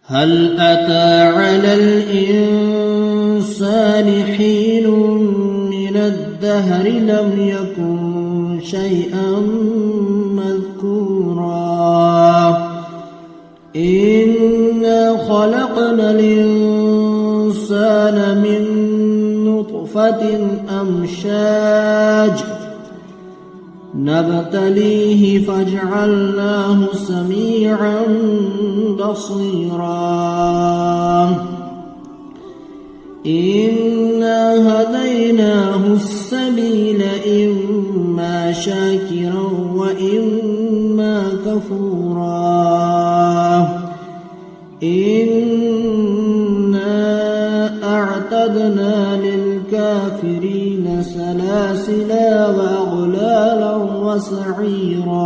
هل أتى على الإنسان حين من الدهر لم يكن شيئا مذكورا إنا خلقنا الإنسان من نطفة أمشاج نبتليه فجعلناه سميعا بصيرا إنا هديناه السبيل إما شاكرا وإما كفورا إنا أعتدنا للكافرين سلاسلا وأغلالا وسعيرا